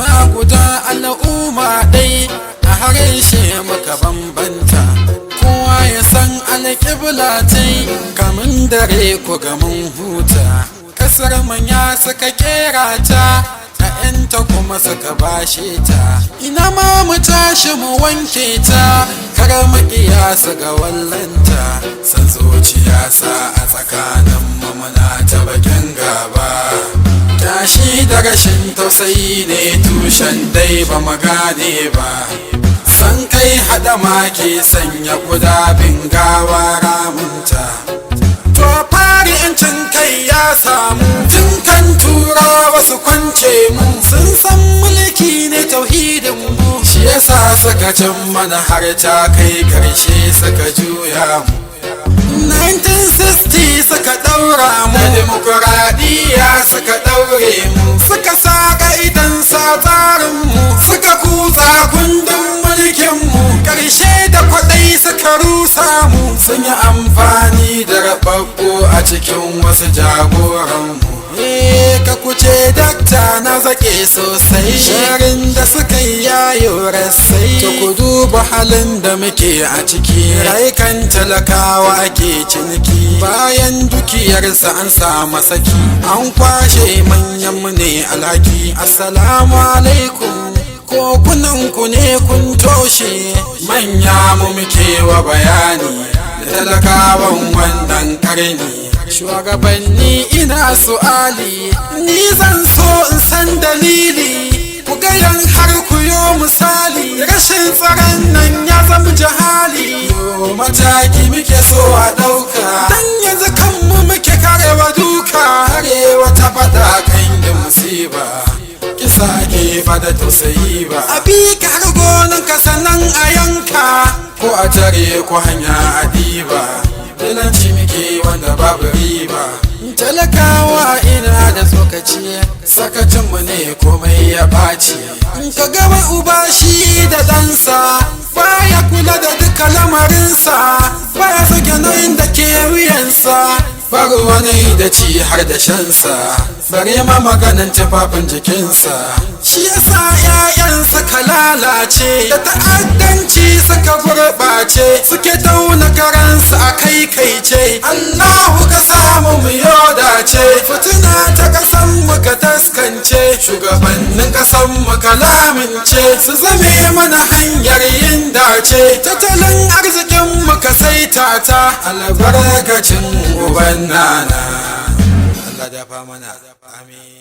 ƙasa guda al'umma ɗai a harshe muka bambanta, kowa ya san alƙibla tai kamun dare ku ga mun huta. Ƙasar manya suka kera ta, ‘ya'yanta kuma suka bashe ta, ina ma mu tashi mu wanke ta, kar maƙiya su ga wallanta. San zuciya sa a tsakanin mu muna ta bakin gaba, tashi da rashin tausayi ne tushen dai ba mu gane ba. San kai hadama ke sanya guda bin gawa ramunta. To fari yancin kai ya samu tun kan turawa su kwance mu, sun san mulki ne tauhidin mu, shi yasa suka cin mana har ta kai karshe suka juya mu. 1960 suka daura mu, da demokuraɗiyya suka daure mu, suka sa ka'idan sa tsarin mu, suka kutsa kundin mulkin mu, karshe da kwaɗai suka rusa mu, sun yi amfani da rababbo a cikin wasu jagoran mu. Ka kuce dakta na zake sosai, sharin da suka yi yayo rasai. To ku duba halin da muke a ciki, rayukan talakawa ke ciniki, bayan dukiyarsa an samu saki, an kwashe manyan mu ne alhaki. Assalamu alaikum, ko kunan ku ne kun toshe, manya mu muke wa bayani da talakawan wannan karni. Shugabanni ina su'ali, ni zan so in san dalili, ku gayan har ku yo misali, rashin tsaron nan ya zama jahali. Mataki muke so a ɗauka, dan yanzu kanmu muke karewa duka, harewa ta faɗa kan da musiba, kisa ke fada tausayi ba. A bi ka har gonan ka sannan a yanka, ko a tare ko hanya a diba, dalanci muke wanda babu riba. Talakawa ina da tsokaci, sakacinmu ne komai ya ɓaci. Ka gaba uba shi da ɗansa, baya kula da duka lamarinsa, baya sake nauyin da ke wuyansa, baro wani da ci har da shansa, bare ma maganin tufafin jikinsa. Shi yasa 'ya'yan suka lalace, da ta'addanci suka gurɓace, suke tauna karansu a kaikaice. Allahu ka samu mu yodace, fituna ta ƙasan mu ka taskance, shugabannin ƙasan mu ka lamince, su zame mana hanyar yin dace, tattalin arzikin mu ka saita ta, albarkacin uban nana. Allah dafa mana, amin.